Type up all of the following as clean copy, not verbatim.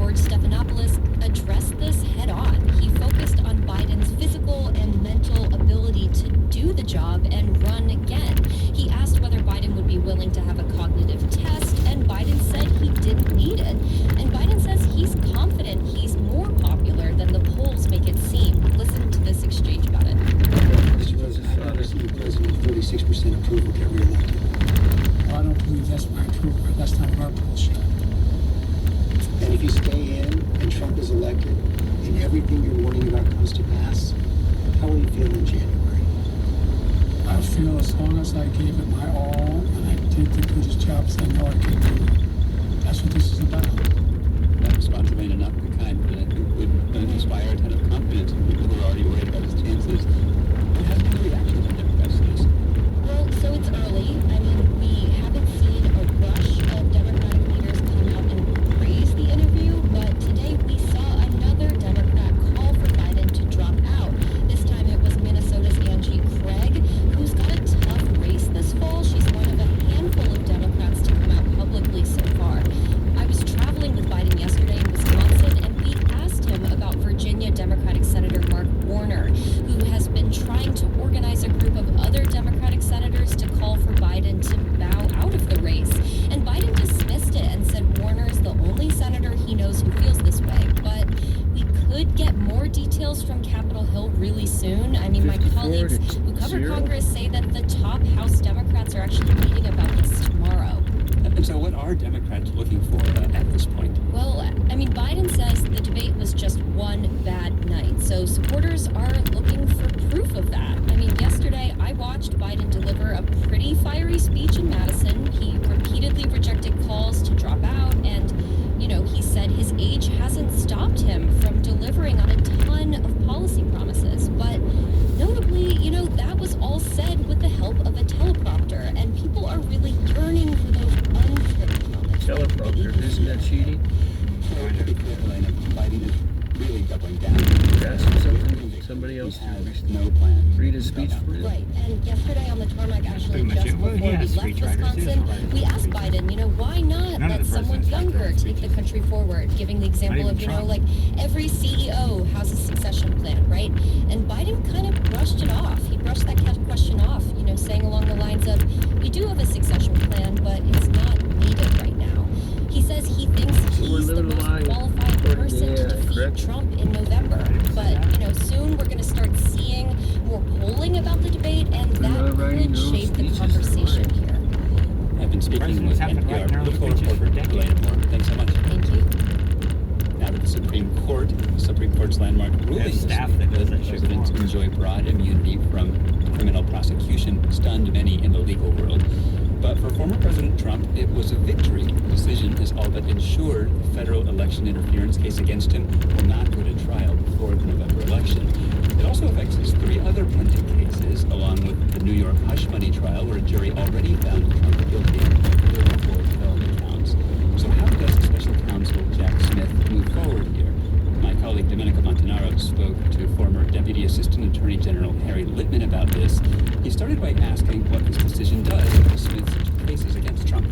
George Stephanopoulos addressed this head on. He focused on Biden's physical and mental ability to do the job and run again. He asked whether Biden would be willing to have a cognitive test, and Biden said he didn't need it. And Biden says he's confident he's more popular than the polls make it seem. Listen to this exchange about it. Mr. President, the president, 36% approval, get reelected. Well, I don't believe that's my approval. That's not our bullshit. And if you stay in and Trump is elected and everything you're warning about comes to pass, how will you feel in January? I feel as long as I gave it my all and I did the greatest job as I know I can do. That's what this is about. That response may not be kind, but I think would inspire a ton of confidence in people who are already worried about his chances. What has been the reaction from Democrats to this? Well, so it's early. I mean, we haven't seen a rush of Democratic leaders come out and praise the interview, but today we saw another Democrat call for Biden to drop out. This time it was Minnesota's Angie Craig, who's got a tough race this fall. She's one of a handful of Democrats to come out publicly so far. I was traveling with Biden yesterday in Wisconsin, and we asked him about Virginia Democratic Senator Mark Warner, who has been trying to organize a group of other Democratic senators to call for Biden to bow out of the race. And Biden dismissed it and said Warner's the only senator he knows who feels this way. But we could get more details from Capitol Hill really soon. I mean, my colleagues who cover Congress say that the top House Democrats are actually meeting about this tomorrow. And so what are Democrats looking for at this point? Well, I mean, Biden says the debate was just one bad night. So supporters are looking for proof of that. I mean, yesterday I watched Biden deliver a pretty fiery speech in Madison. He repeatedly rejected calls to drop out. And, you know, he said his age hasn't stopped him from delivering on a ton of policy promises. But notably, you know, that was all said with the help of a teleprompter. And people are really yearning for those unscripted moments. Teleprompter, isn't that cheating? Biden is really doubling down. That's something somebody else has no plan. read his speech for you. Right, and yesterday on the tarmac, actually, just before we left Wisconsin, we asked Biden, you know, why not let someone younger take the country forward, giving the example of, you know, like every CEO has a succession plan, right? And Biden kind of brushed it off. He brushed that question off, you know, saying along the lines of, we do have a succession plan, but it's not needed right now. He says he thinks he's the most qualified person to defeat Trump in November. But, you know, soon we're going to start seeing more polling about the debate, and that could shape the conversation here. I've been speaking with NPR political reporter Elena Moore. Thanks so much. Thank you. Now that the Supreme Court's landmark ruling staff that does that shit presidents enjoy broad immunity from criminal prosecution stunned many in the legal world. But for former President Trump, it was a victory. The decision has all but ensured the federal election interference case against him will not go to trial before the November election. It also affects his three other pending cases, along with the New York hush money trial, where a jury already found Trump guilty of 34 felony counts. So how does special counsel Jack Smith move forward here? My colleague Domenico Montanaro spoke to former Deputy Assistant Attorney General Harry Litman about this. He started by asking what this decision does for Smith's cases against Trump.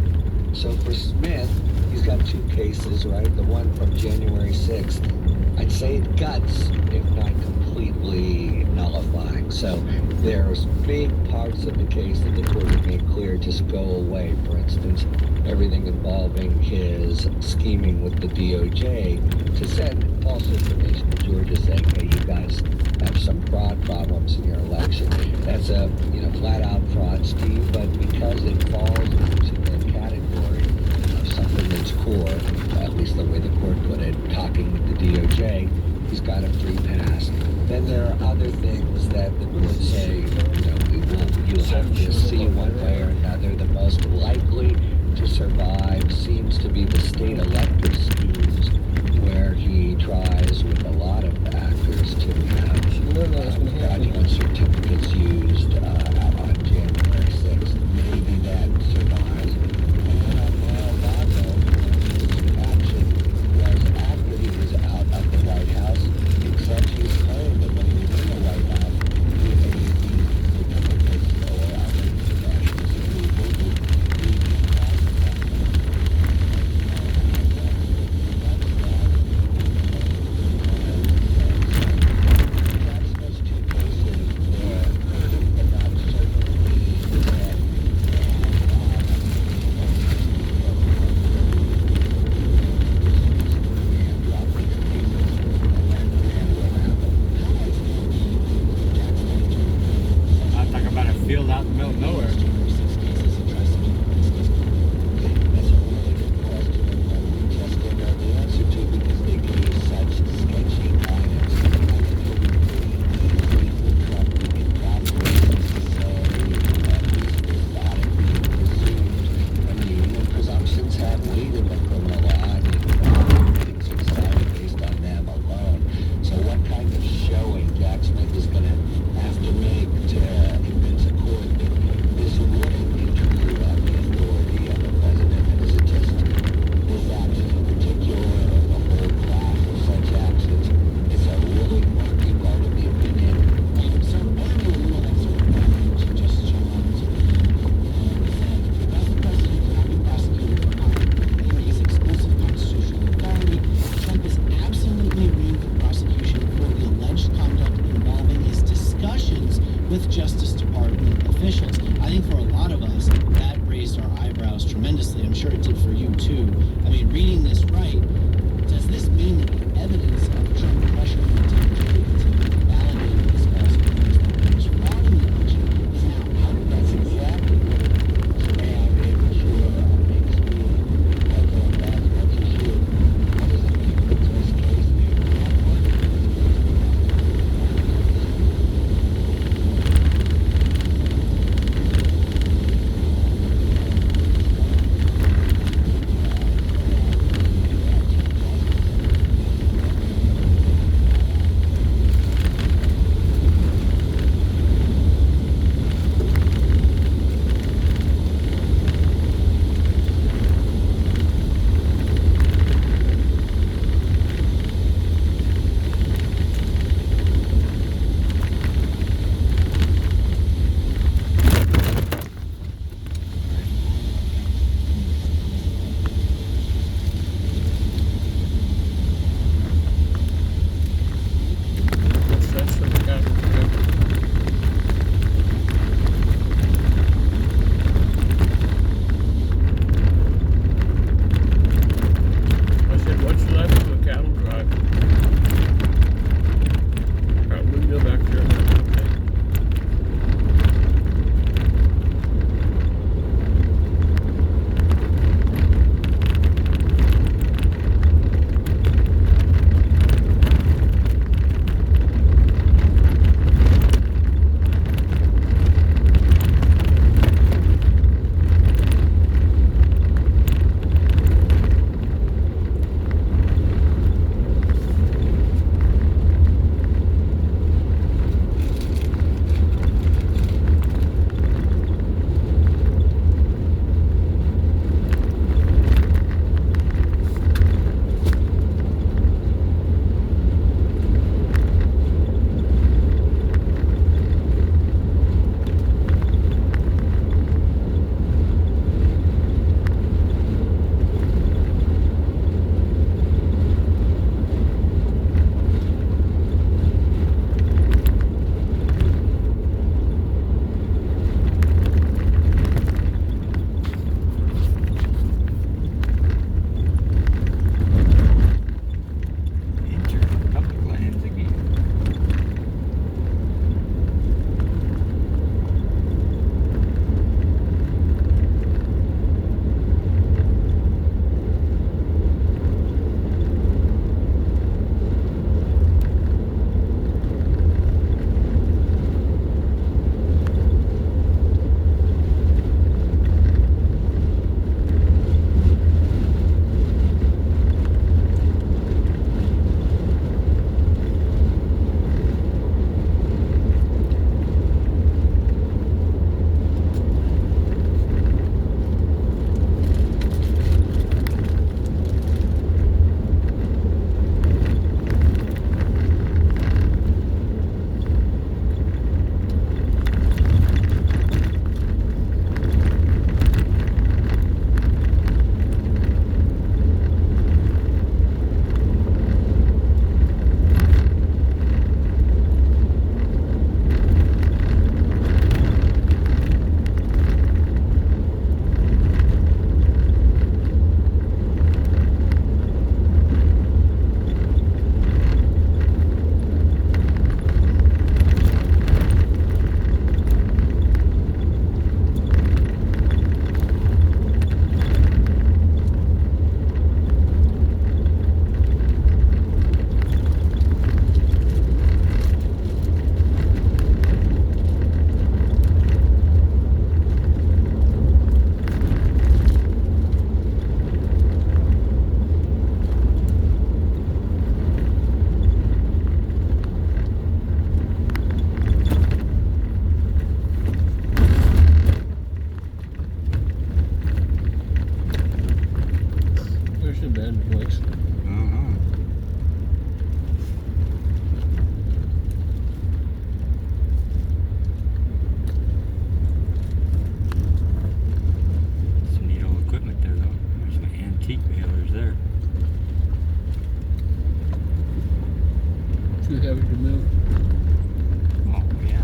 So for Smith, he's got two cases, right? The one from January 6th, I'd say it guts, if not completely nullifying. So there's big parts of the case that the court has made clear just go away. For instance, everything involving his scheming with the DOJ to send false information to Georgia saying, hey, you guys have some fraud problems in your election. That's a, flat out fraud, Steve, but because it falls into the category of something that's core, at least the way the court put it, talking with the DOJ, he's got a free pass. Then there are other things that the court say, you'll have to see one way or another. The most likely to survive seems to be the state elective schemes, where he tries with a lot of actors to have fraudulent certificates used on January 6th. Maybe that survives. And then on Mail Vago, his action was after he was out of the White House, except he's claimed that when he was in the White House, he made the certificates or other national security. abandoned place. Uh-huh. Some neat old equipment there, though. There's some antique balers there. Too heavy to move. Oh, yeah.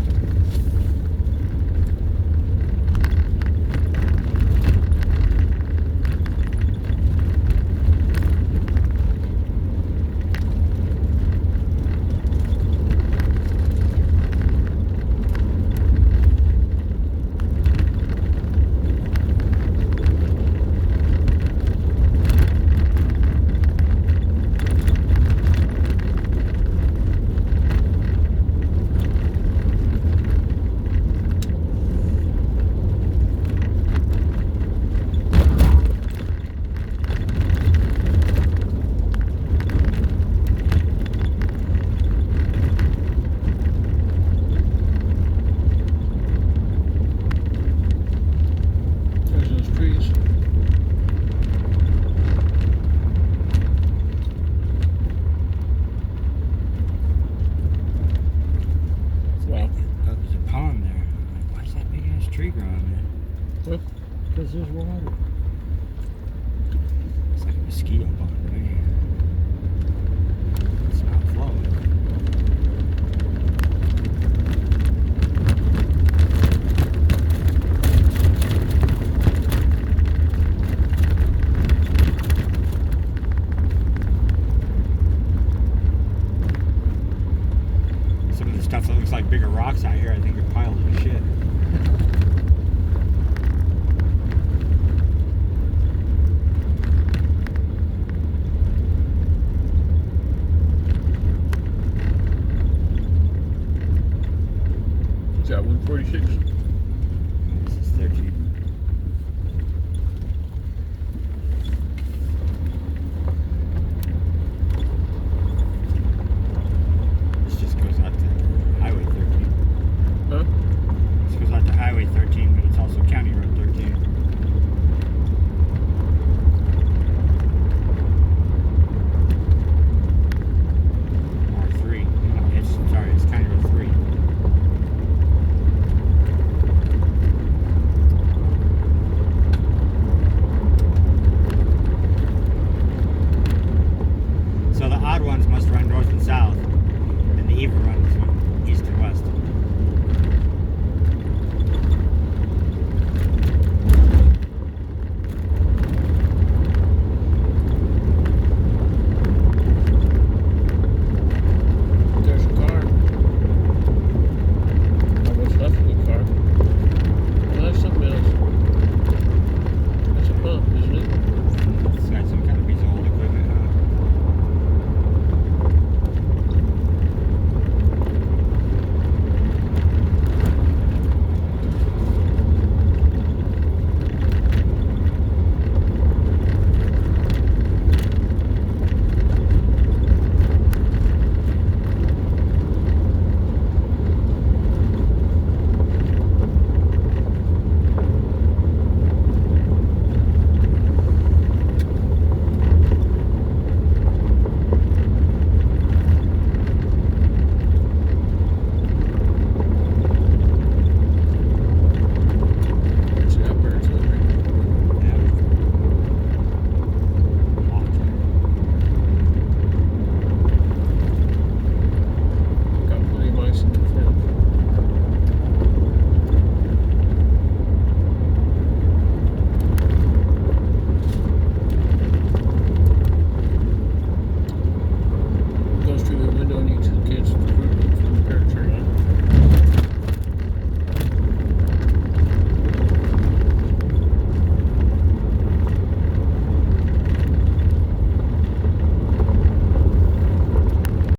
There's those trees. Wow. Oh, there's a pond there. Why's that big ass tree growing there? Because there's water. It's like a mosquito pond, right? It's not flowing. Some of the stuff that looks like bigger rocks out here, I think are piles of shit.